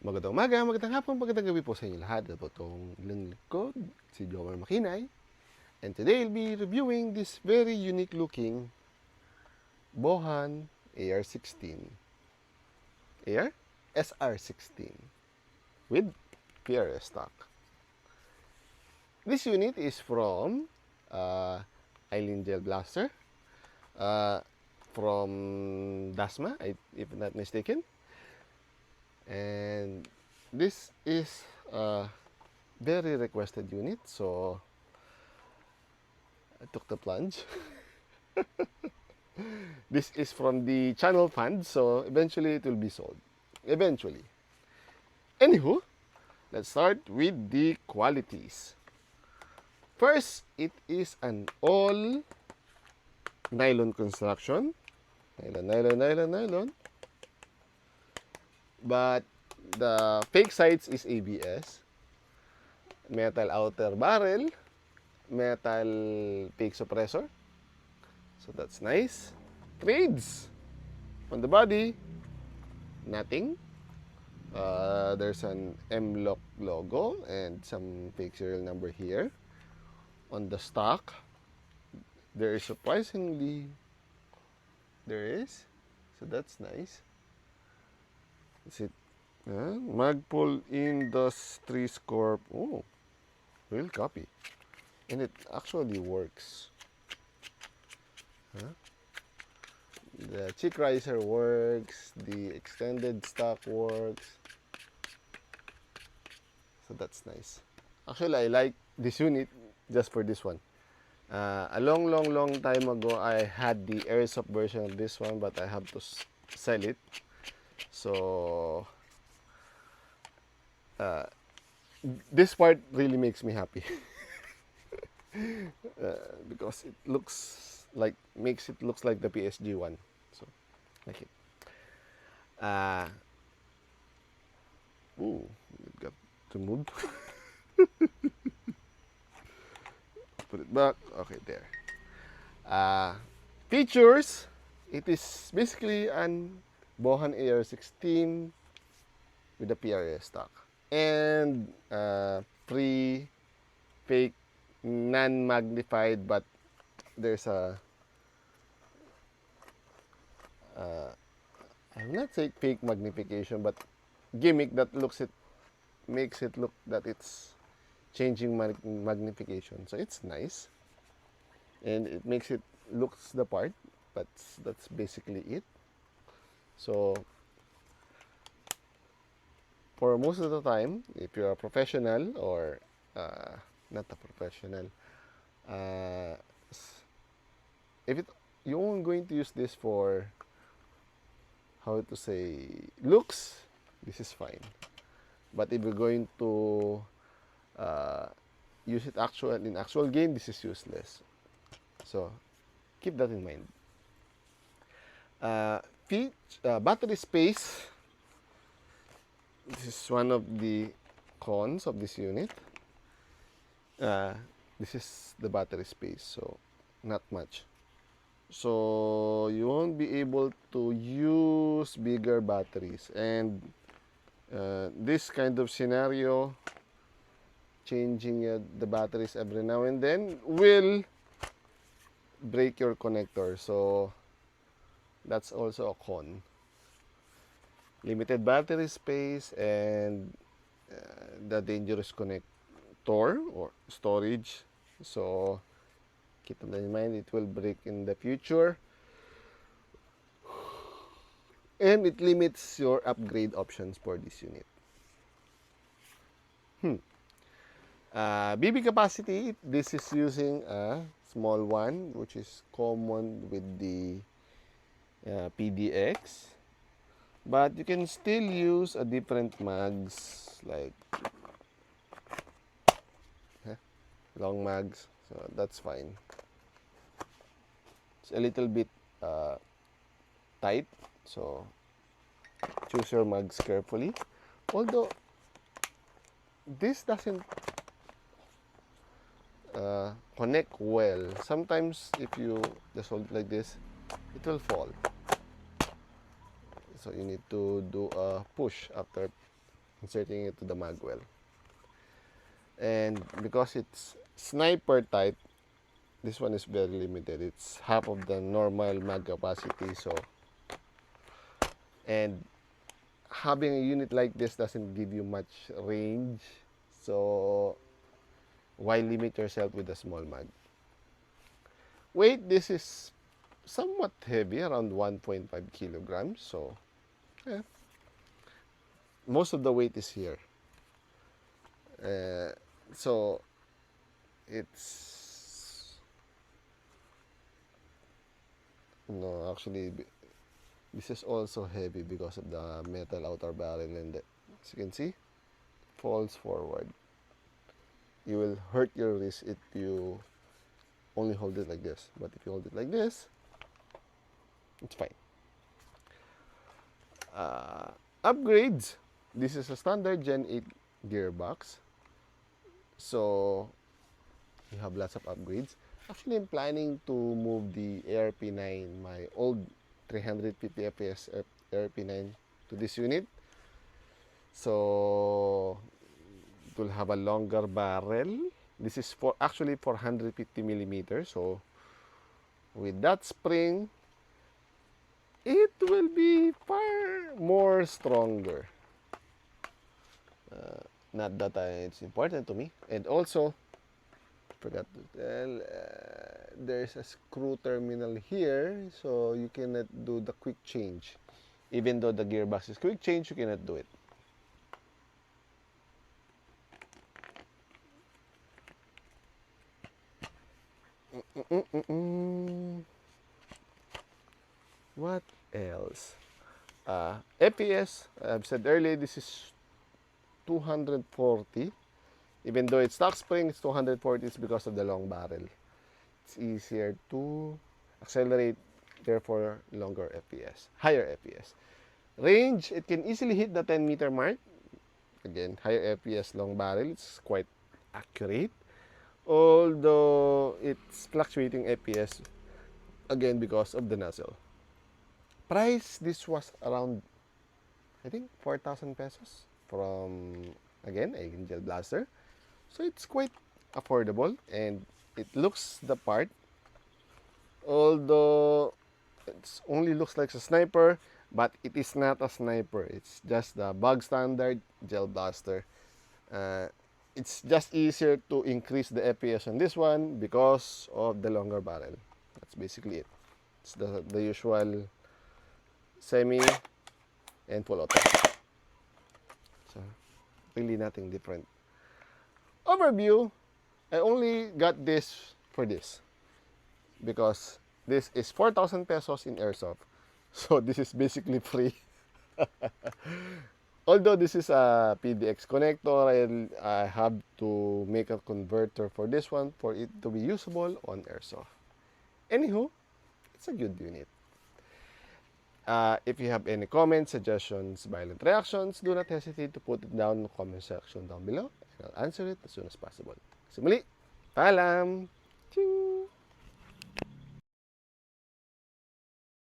Magandang umaga, magandang hapon, magandang gabi po sa inyo lahat. Ito itong ilang likod, si Jomar Makinay. And today I'll be reviewing this very unique looking Bohan AR16. AR? SR16 with PRS stock. This unit is from Eileen Gel Blaster uh, from Dasma, if not mistaken. And this is a very requested unit, so I took the plunge. This is from the channel fund, so eventually it will be sold. Eventually. Anywho, let's start with the qualities. First, it is an all nylon construction. Nylon. But the fake sides is ABS. Metal outer barrel. Metal fake suppressor. So that's nice. Trades on the body, nothing. There's an M-Lock logo and some fake serial number here. On the stock, there is surprisingly, so that's nice. Is it Magpul Industries Corp? Oh, real copy, and it actually works. The cheek riser works, the extended stock works, so that's nice. Actually, I like this unit just for this one. A long time ago, I had the airsoft version of this one, but I have to sell it. So this part really makes me happy because it makes it looks like the PSG one. So like it. It got to move. Put it back. Okay, there. Features. It is basically an Bohan AR16 with a PRS stock and pre-fake non-magnified, but there's a I will not say fake magnification, but gimmick that makes it look that it's changing magnification. So it's nice, and it makes it looks the part, but that's basically it. So for most of the time, if you're a professional or not a professional, uh, if you're going to use this for, how to say, looks, this is fine. But if you're going to use it in actual game, this is useless. So keep that in mind. Battery space. This is one of the cons of this unit. This is the battery space, so not much. So you won't be able to use bigger batteries, and this kind of scenario, changing the batteries every now and then will break your connector. So that's also a con. Limited battery space and the dangerous connector or storage. So keep that in mind, it will break in the future. And it limits your upgrade options for this unit. BB capacity, this is using a small one, which is common with the PDX. But you can still use a different mags, like long mags, so that's fine. It's a little bit tight, so choose your mags carefully. Although this doesn't connect well. Sometimes if you just hold like this, it will fall. So you need to do a push after inserting it to the mag well. And because it's sniper type, this one is very limited. It's half of the normal mag capacity. So, and having a unit like this doesn't give you much range. So, why limit yourself with a small mag? Weight, this is somewhat heavy, around 1.5 kilograms. So, yeah, most of the weight is here. So, it's no, actually, this is also heavy because of the metal outer barrel, and as you can see, falls forward. You will hurt your wrist if you only hold it like this, but if you hold it like this, it's fine. Upgrades. This is a standard Gen 8 gearbox, so you have lots of upgrades. Actually, I'm planning to move the ARP9, my old 350 FPS ARP9, to this unit. So it will have a longer barrel. This is for actually 450 millimeters. So with that spring, it will be far more stronger. Not that it's important to me. And also, forgot to tell, there's a screw terminal here, so you cannot do the quick change. Even though the gearbox is quick change, you cannot do it. What else? FPS, I've said earlier, this is 240. Even though it's stock spring, it's 240. It's because of the long barrel. It's easier to accelerate, therefore longer FPS, higher FPS. Range, it can easily hit the 10-meter mark. Again, higher FPS, long barrel, it's quite accurate. Although it's fluctuating FPS, again, because of the nozzle. Price, this was around, I think, 4,000 pesos from, again, a gel blaster. So it's quite affordable, and it looks the part. Although it only looks like a sniper, but it is not a sniper. It's just the bog standard gel blaster. It's just easier to increase the FPS on this one because of the longer barrel. That's basically it. It's the usual semi and full auto. So really nothing different. Overview, I only got this for this because this is 4,000 pesos in Airsoft. So this is basically free. Although this is a PDX connector, I have to make a converter for this one for it to be usable on Airsoft. Anywho, it's a good unit. If you have any comments, suggestions, violent reactions, do not hesitate to put it down in the comment section down below, and I'll answer it as soon as possible. So muli, paalam! Ching!